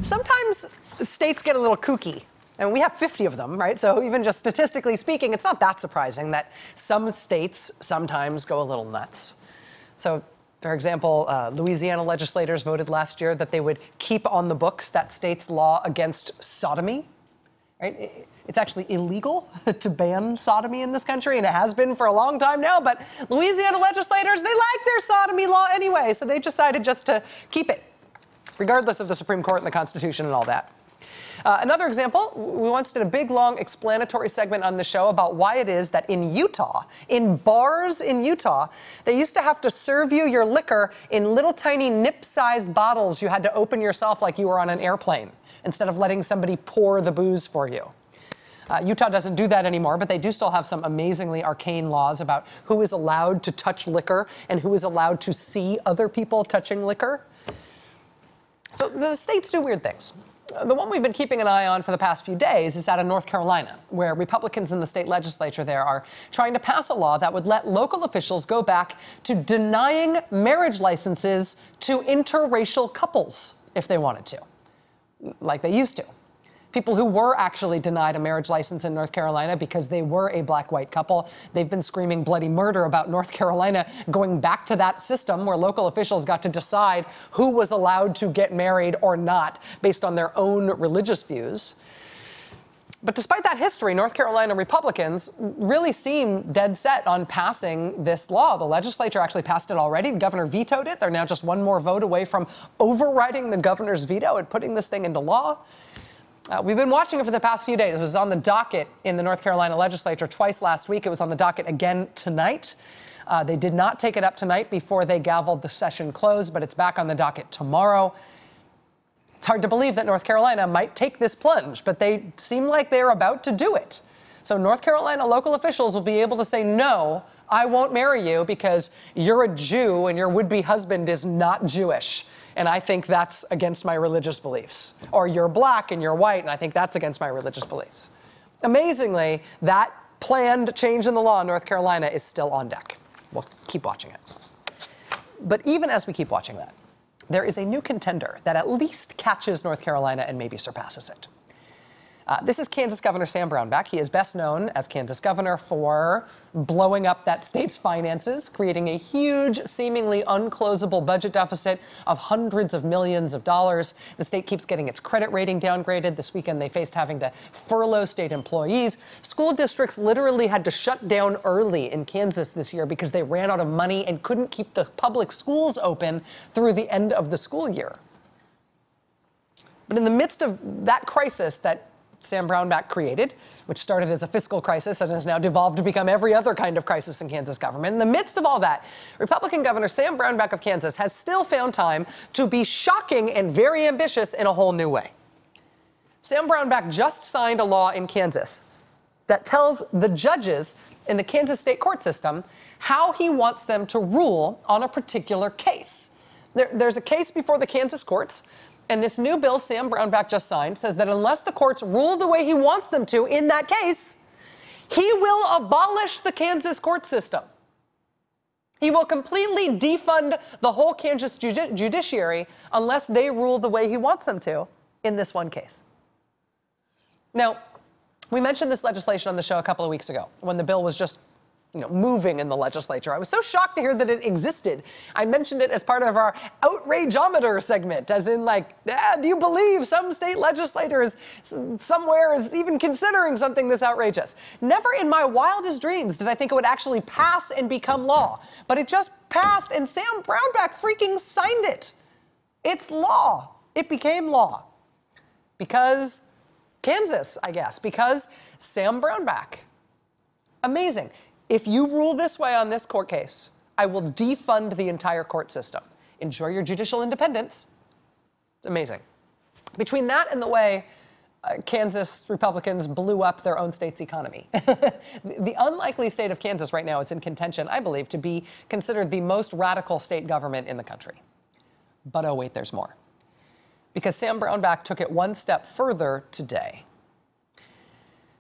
Sometimes states get a little kooky. And we have 50 of them, right? So even just statistically speaking, it's not that surprising that some states sometimes go a little nuts. So, for example, Louisiana legislators voted last year that they would keep on the books that state's law against sodomy. Right? It's actually illegal to ban sodomy in this country, and it has been for a long time now. But Louisiana legislators, they like their sodomy law anyway, so they decided just to keep it, regardless of the Supreme Court and the Constitution and all that. Another example, we once did a big, long explanatory segment on the show about why it is that in Utah, in bars in Utah, they used to have to serve you your liquor in little tiny nip-sized bottles you had to open yourself like you were on an airplane, instead of letting somebody pour the booze for you. Utah doesn't do that anymore, but they do still have some amazingly arcane laws about who is allowed to touch liquor and who is allowed to see other people touching liquor. So the states do weird things. The one we've been keeping an eye on for the past few days is out of North Carolina, where Republicans in the state legislature there are trying to pass a law that would let local officials go back to denying marriage licenses to interracial couples if they wanted to, like they used to. People who were actually denied a marriage license in North Carolina because they were a black-white couple, they've been screaming bloody murder about North Carolina going back to that system where local officials got to decide who was allowed to get married or not based on their own religious views. But despite that history, North Carolina Republicans really seem dead set on passing this law. The legislature actually passed it already. The governor vetoed it. They're now just one more vote away from overriding the governor's veto and putting this thing into law. We've been watching it for the past few days. It was on the docket in the North Carolina legislature twice last week. It was on the docket again tonight. They did not take it up tonight before they gavelled the session closed, but it's back on the docket tomorrow. It's hard to believe that North Carolina might take this plunge, but they seem like they're about to do it. So North Carolina local officials will be able to say, no, I won't marry you because you're a Jew and your would-be husband is not Jewish. And I think that's against my religious beliefs. Or you're black and you're white, and I think that's against my religious beliefs. Amazingly, that planned change in the law in North Carolina is still on deck. We'll keep watching it. But even as we keep watching that, there is a new contender that at least catches North Carolina and maybe surpasses it. This is Kansas Governor Sam Brownback. He is best known as Kansas governor for blowing up that state's finances, creating a huge, seemingly unclosable budget deficit of hundreds of millions of dollars. The state keeps getting its credit rating downgraded. This weekend, they faced having to furlough state employees. School districts literally had to shut down early in Kansas this year because they ran out of money and couldn't keep the public schools open through the end of the school year. But in the midst of that crisis that Sam Brownback created, which started as a fiscal crisis and has now devolved to become every other kind of crisis in Kansas government. In the midst of all that, Republican Governor Sam Brownback of Kansas has still found time to be shocking and very ambitious in a whole new way. Sam Brownback just signed a law in Kansas that tells the judges in the Kansas state court system how he wants them to rule on a particular case. There's a case before the Kansas courts. And this new bill Sam Brownback just signed says that unless the courts rule the way he wants them to in that case, he will abolish the Kansas court system. He will completely defund the whole Kansas judiciary unless they rule the way he wants them to in this one case. Now, we mentioned this legislation on the show a couple of weeks ago when the bill was just moving in the legislature. I was so shocked to hear that it existed. I mentioned it as part of our outrageometer segment, as in do you believe some state legislator somewhere is even considering something this outrageous? Never in my wildest dreams did I think it would actually pass and become law. But it just passed, and Sam Brownback freaking signed it. It's law. It became law. Because Kansas, I guess. Because Sam Brownback. Amazing. If you rule this way on this court case, I will defund the entire court system. Enjoy your judicial independence. It's amazing. Between that and the way Kansas Republicans blew up their own state's economy, the unlikely state of Kansas right now is in contention, I believe, to be considered the most radical state government in the country. But oh, wait, there's more. Because Sam Brownback took it one step further today.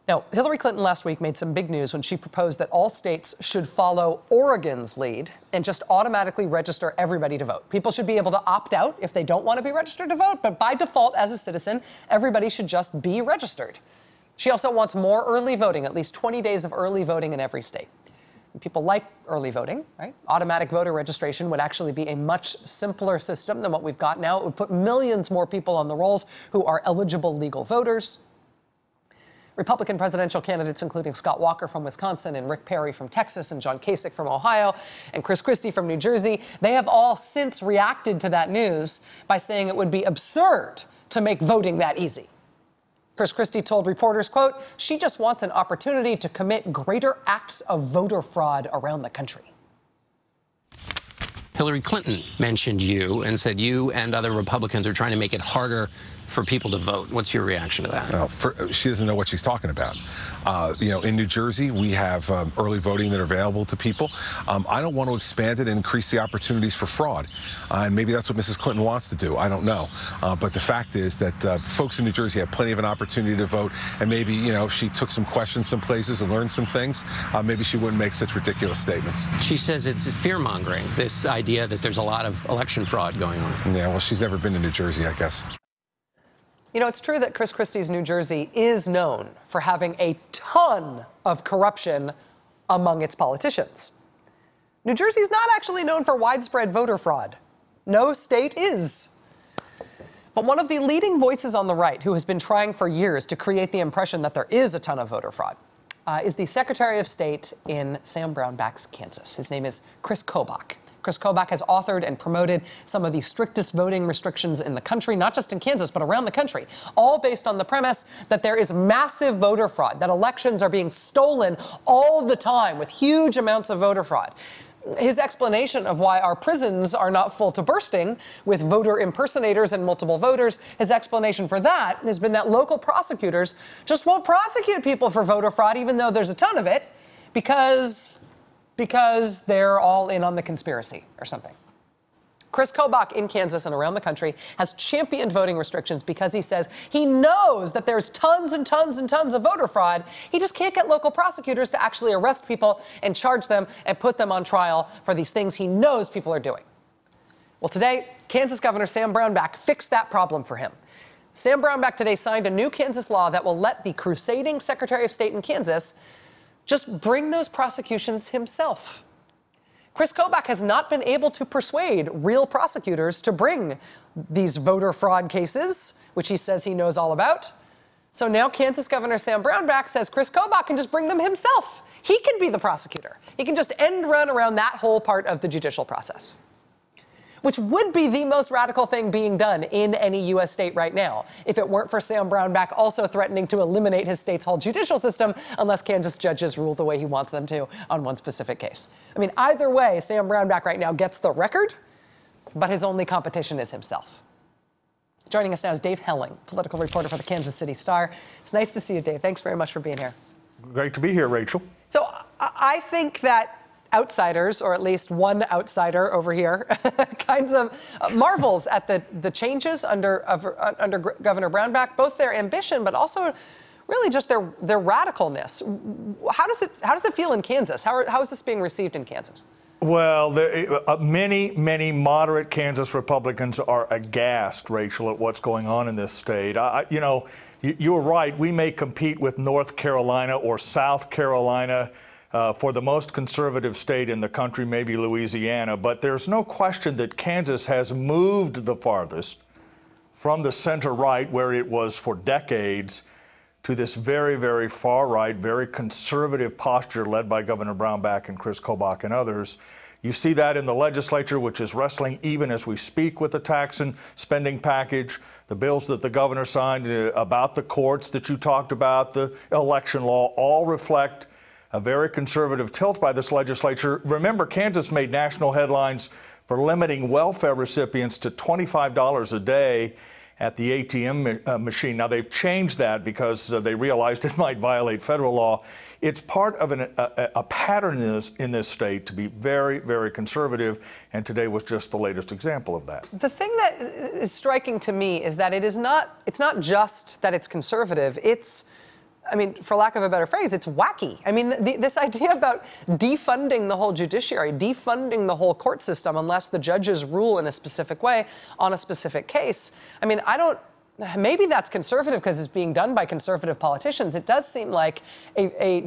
Now, Hillary Clinton last week made some big news when she proposed that all states should follow Oregon's lead and just automatically register everybody to vote. People should be able to opt out if they don't want to be registered to vote, but by default, as a citizen, everybody should just be registered. She also wants more early voting, at least 20 days of early voting in every state. And people like early voting, right? Automatic voter registration would actually be a much simpler system than what we've got now. It would put millions more people on the rolls who are eligible legal voters. Republican presidential candidates, including Scott Walker from Wisconsin and Rick Perry from Texas and John Kasich from Ohio and Chris Christie from New Jersey, they have all since reacted to that news by saying it would be absurd to make voting that easy. Chris Christie told reporters, quote, "She just wants an opportunity to commit greater acts of voter fraud around the country." Hillary Clinton mentioned you and said you and other Republicans are trying to make it harder for people to vote. What's your reaction to that? She doesn't know what she's talking about. In New Jersey, we have early voting that are available to people. I don't want to expand it and increase the opportunities for fraud. And maybe that's what Mrs. Clinton wants to do. I don't know. But the fact is that folks in New Jersey have plenty of an opportunity to vote. And maybe, if she took some questions some places and learned some things, maybe she wouldn't make such ridiculous statements. She says it's fear-mongering, this idea that there's a lot of election fraud going on. Yeah, well, she's never been to New Jersey, I guess. It's true that Chris Christie's New Jersey is known for having a ton of corruption among its politicians. New Jersey is not actually known for widespread voter fraud. No state is. But one of the leading voices on the right who has been trying for years to create the impression that there is a ton of voter fraud is the Secretary of State in Sam Brownback's Kansas. His name is Chris Kobach. Chris Kobach has authored and promoted some of the strictest voting restrictions in the country, not just in Kansas, but around the country, all based on the premise that there is massive voter fraud, that elections are being stolen all the time with huge amounts of voter fraud. His explanation of why our prisons are not full to bursting with voter impersonators and multiple voters, his explanation for that has been that local prosecutors just won't prosecute people for voter fraud, even though there's a ton of it, because they're all in on the conspiracy or something. Chris Kobach in Kansas and around the country has championed voting restrictions because he says he knows that there's tons and tons and tons of voter fraud. He just can't get local prosecutors to actually arrest people and charge them and put them on trial for these things he knows people are doing. Well, today, Kansas Governor Sam Brownback fixed that problem for him. Sam Brownback today signed a new Kansas law that will let the crusading Secretary of State in Kansas just bring those prosecutions himself. Chris Kobach has not been able to persuade real prosecutors to bring these voter fraud cases, which he says he knows all about. So now Kansas Governor Sam Brownback says Chris Kobach can just bring them himself. He can be the prosecutor. He can just end run around that whole part of the judicial process, which would be the most radical thing being done in any U.S. state right now, if it weren't for Sam Brownback also threatening to eliminate his state's whole judicial system unless Kansas judges rule the way he wants them to on one specific case. I mean, either way, Sam Brownback right now gets the record, but his only competition is himself. Joining us now is Dave Helling, political reporter for the Kansas City Star. It's nice to see you, Dave. Thanks very much for being here. Great to be here, Rachel. So I think that outsiders, or at least one outsider over here, kinds of marvels at the changes under Governor Brownback, both their ambition, but also really just their radicalness. How does it feel in Kansas? How is this being received in Kansas? Well, many moderate Kansas Republicans are aghast, Rachel, at what's going on in this state. You're right. We may compete with North Carolina or South Carolina for the most conservative state in the country, maybe Louisiana, but there's no question that Kansas has moved the farthest from the center right, where it was for decades, to this very, very far right, very conservative posture led by Governor Brownback and Chris Kobach and others. You see that in the legislature, which is wrestling even as we speak with the tax and spending package, the bills that the governor signed about the courts that you talked about, the election law, all reflect a very conservative tilt by this legislature. Remember, Kansas made national headlines for limiting welfare recipients to $25 a day at the ATM machine. Now, they've changed that because they realized it might violate federal law. It's part of a pattern in this state to be very, very conservative, and today was just the latest example of that. The thing that is striking to me is that it's not just that it's conservative, it's I mean, for lack of a better phrase, it's wacky. I mean, this idea about defunding the whole judiciary, defunding the whole court system unless the judges rule in a specific way on a specific case. I mean, maybe that's conservative because it's being done by conservative politicians. It does seem like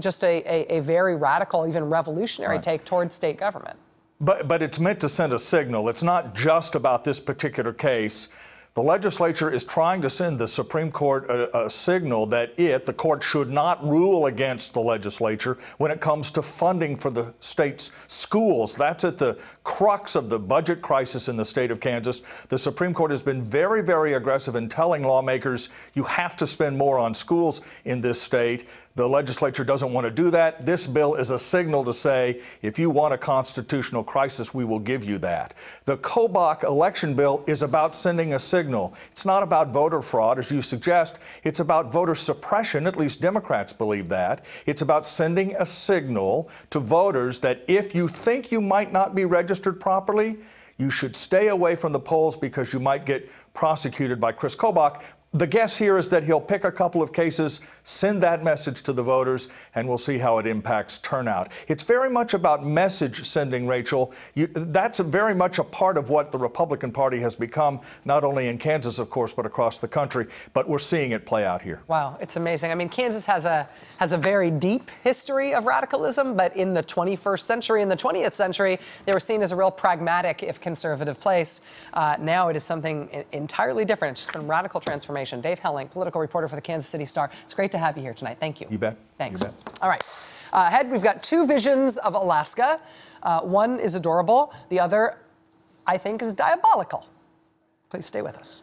just a very radical, even revolutionary take towards state government. But it's meant to send a signal. It's not just about this particular case. The legislature is trying to send the Supreme Court a signal that the court should not rule against the legislature when it comes to funding for the state's schools. That's at the crux of the budget crisis in the state of Kansas. The Supreme Court has been very, very aggressive in telling lawmakers you have to spend more on schools in this state. The legislature doesn't want to do that. This bill is a signal to say, if you want a constitutional crisis, we will give you that. The Kobach election bill is about sending a signal. It's not about voter fraud, as you suggest. It's about voter suppression. At least Democrats believe that. It's about sending a signal to voters that if you think you might not be registered properly, you should stay away from the polls because you might get prosecuted by Chris Kobach. The guess here is that he'll pick a couple of cases, send that message to the voters, and we'll see how it impacts turnout. It's very much about message sending, Rachel. That's very much a part of what the Republican Party has become, not only in Kansas, of course, but across the country. But we're seeing it play out here. Wow, it's amazing. I mean, Kansas has a very deep history of radicalism, but in the 21st century and the 20th century, they were seen as a real pragmatic, if conservative place. Now it is something entirely different. It's just been radical transformation. Dave Helling, political reporter for the Kansas City Star. It's great to have you here tonight. Thank you. You bet. Thanks. You bet. All right. Ahead, we've got two visions of Alaska. One is adorable. The other, I think, is diabolical. Please stay with us.